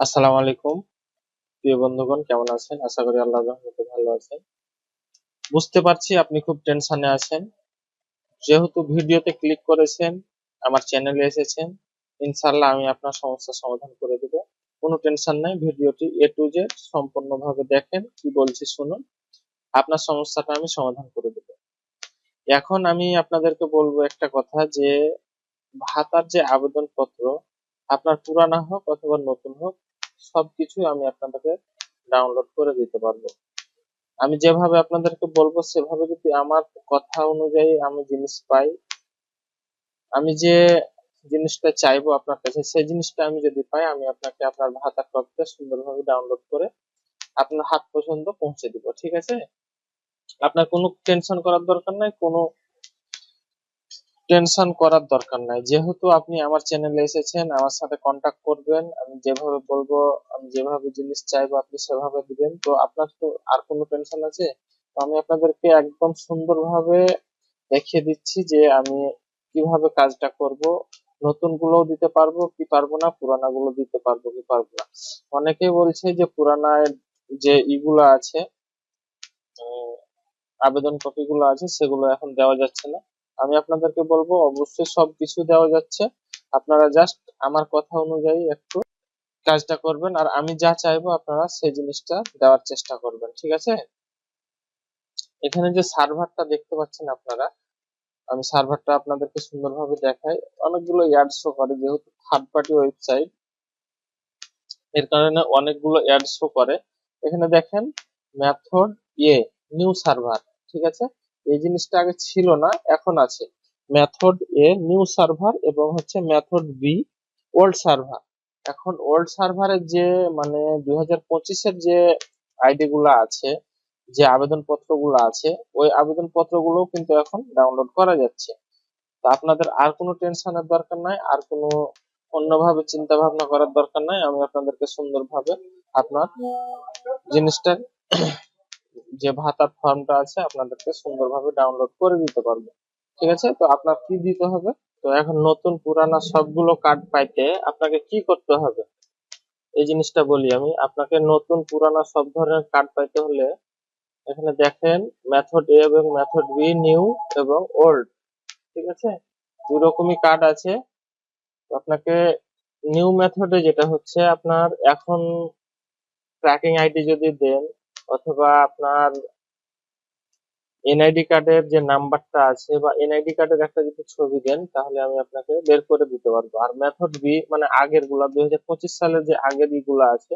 আসসালামু আলাইকুম প্রিয় বন্ধুগণ, কেমন আছেন? আশা করি আল্লাহর রহমতে ভালো আছেন। বুঝতে পারছি আপনি খুব টেনশনে আছেন। যেহেতু ভিডিওতে ক্লিক করেছেন, আমার চ্যানেলে এসেছেন, ইনশাআল্লাহ আমি আপনার সমস্যার সমাধান করে দেব। কোনো টেনশন নাই, ভিডিওটি এ টু জেড সম্পূর্ণভাবে দেখেন, কি বলছি শুনুন। আপনার সমস্যাটা আমি সমাধান করে দেব। এখন আমি আপনাদেরকে বলবো একটা কথা, যে ভাতার যে আবেদনপত্র, আপনার পুরানা হোক অথবা নতুন হোক, সবকিছুই আমি আপনাদেরকে ডাউনলোড করে দিতে পারবো। আমি যেভাবে আপনাদেরকে বলবো সেভাবে যদি আমার কথা অনুযায়ী আমি জিনিস পাই, আমি যে জিনিসটা চাইবো আপনার কাছে, সেই জিনিসটা আমি যদি পাই, আমি আপনাকে আপনার ভাতার কপিটা সুন্দরভাবে ডাউনলোড করে আপনার হাত পর্যন্ত পৌঁছে দিব। ঠিক আছে? আপনার কোনো টেনশন করার দরকার নাই, যেহেতু আপনি আমার চ্যানেলে এসেছেন, আমার সাথে কন্টাক্ট করবেন, আমি যেভাবে বলবো, আমি যেভাবে জিনিস চাইবো আপনি সেভাবে দিবেন। তো আপনার তো আর কোনো টেনশন আছে? তো আমি আপনাদেরকে একদম সুন্দরভাবে দেখিয়ে দিচ্ছি যে আমি কিভাবে কাজটা করব। নতুন গুলোও দিতে পারবো কি পারবো না, পুরানা গুলো দিতে পারবো কি পারবো না। অনেকেই বলছে যে পুরানা যে ইগুলো আছে, উম, আবেদন কপি গুলো আছে, সেগুলো এখন দেওয়া যাচ্ছে না। আমি আপনাদেরকে বলবো অবশ্যই সবকিছু দেওয়া যাচ্ছে। আপনারা জাস্ট আমার কথা অনুযায়ী একটু কাজটা করবেন, আর আমি যা চাইবো আপনারা সেই জিনিসটা দেওয়ার চেষ্টা করবেন। ঠিক আছে? এখানে যে সার্ভারটা দেখতে পাচ্ছেন আপনারা, আমি সার্ভারটা আপনাদেরকে সুন্দরভাবে দেখাই। অনেকগুলো অ্যাড শো করে, যেহেতু থার্ড পার্টি ওয়েবসাইট, এর কারণে অনেকগুলো অ্যাড শো করে। এখানে দেখেন, মেথড এ নিউ সার্ভার। ঠিক আছে? এই জিনিসটা আগে ছিল না, এখন আছে। মেথড এ নিউ সার্ভার এবং হচ্ছে মেথড বি ওল্ড সার্ভার। এখন ওল্ড সার্ভারের যে মানে 2025-এর যে আইডি গুলা আছে, যে আবেদনপত্র গুলো আছে, ওই আবেদনপত্র গুলো কিন্তু এখন ডাউনলোড করা যাচ্ছে। তো আপনাদের আর কোনো টেনশনের দরকার নাই, আর কোনো অন্যভাবে চিন্তা ভাবনা করার দরকার নাই। আমি আপনাদেরকে সুন্দরভাবে আপনার জিনিসটা, যে ভাতার ফর্মটা আছে, আপনাদেরকে সুন্দরভাবে ডাউনলোড করে দিতে পারবো। ঠিক আছে? তো আপনার কি দিতে হবে? তো এখন নতুন পুরানা সবগুলো কার্ড পাইতে আপনাকে কি করতে হবে, এই জিনিসটা বলি আমি আপনাকে। নতুন পুরানা সব ধরনের কার্ড পাইতে হলে এখানে দেখেন, মেথড এ এবং মেথড বি, নিউ এবং ওল্ড। ঠিক আছে? দুই রকমই কার্ড আছে। আপনাকে নিউ মেথডে যেটা হচ্ছে, আপনার এখন ট্র্যাকিং আইডি যদি দেন, অথবা আপনার এনআইডি কার্ডের যে নাম্বারটা আছে, বা এনআইডি কার্ডের একটা যদি ছবি দেন, তাহলে আমি আপনাকে বের করে দিতে পারবো। আর মেথড বি মানে আগের গুলা, 2025 সালের যে আগের ইগুলা আছে,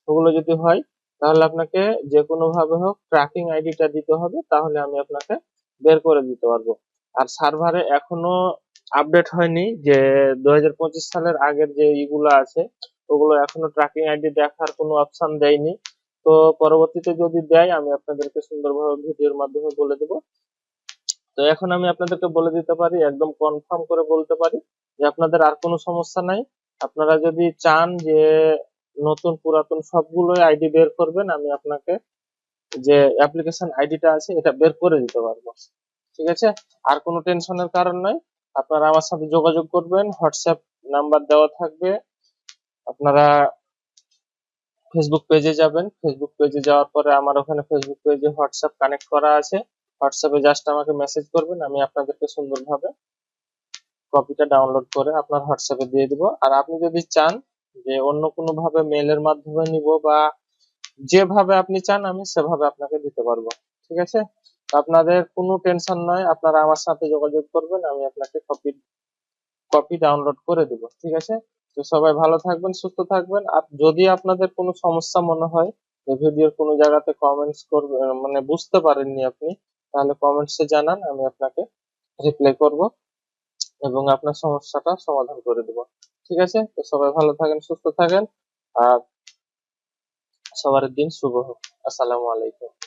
ওগুলো যদি হয়, তাহলে আপনাকে যে কোনো ভাবে হোক ট্র্যাকিং আইডিটা দিতে হবে, তাহলে আমি আপনাকে বের করে দিতে পারবো। আর সার্ভারে এখনো আপডেট হয়নি, যে 2025 সালের আগের যে ইগুলা আছে, ওগুলো এখনো ট্র্যাকিং আইডি দেখার কোনো অপশন দেয়নি। তো পরবর্তীতে যদি দেয়, আমি আপনাদেরকে সুন্দরভাবে ভিডিওর মাধ্যমে বলে দেবো। তো এখন আমি আপনাদেরকে বলে দিতে পারি, একদম কনফার্ম করে বলতে পারি, যে আপনাদের আর কোনো সমস্যা নাই। আপনারা যদি চান যে নতুন পুরাতন সবগুলোই আইডি বের করবেন, আমি আপনাকে যে অ্যাপ্লিকেশন আইডিটা আছে এটা বের করে দিতে পারবো। ঠিক আছে? আর কোনো টেনশনের কারণ নাই। আপনারা আমার সাথে যোগাযোগ করবেন, হোয়াটসঅ্যাপ নাম্বার দেওয়া থাকবে। আপনারা ফেসবুক পেজে যাবেন, ফেসবুক পেজে যাওয়ার পরে আমার ওখানে ফেসবুক পেজে হোয়াটসঅ্যাপ কানেক্ট করা আছে। হোয়াটসঅ্যাপে জাস্ট আমাকে মেসেজ করবেন, আমি আপনাদেরকে সুন্দরভাবে কপিটা ডাউনলোড করে আপনার হোয়াটসঅ্যাপে দিয়ে দিব। আর আপনি যদি চান যে অন্য কোনো ভাবে মেলের মাধ্যমে নিব, বা যেভাবে আপনি চান আমি সেভাবে আপনাকে দিতে পারবো। ঠিক আছে? তো আপনাদের কোনো টেনশন নয়, আপনারা আমার সাথে যোগাযোগ করবেন, আমি আপনাকে কপি কপি ডাউনলোড করে দিব। ঠিক আছে? তো সবাই ভালো থাকবেন, সুস্থ থাকবেন। আর যদি আপনাদের কোনো সমস্যা মনে হয়, যে ভিডিওর কোনো জায়গাতে কমেন্টস করবেন, মানে বুঝতে পারেননি আপনি, তাহলে কমেন্টসে জানান, আমি আপনাকে রিপ্লাই করব এবং আপনার সমস্যাটা সমাধান করে দেব। ঠিক আছে? তো সবাই ভালো থাকেন, সুস্থ থাকেন, আর সবার দিন শুভ হোক। আসসালামু আলাইকুম।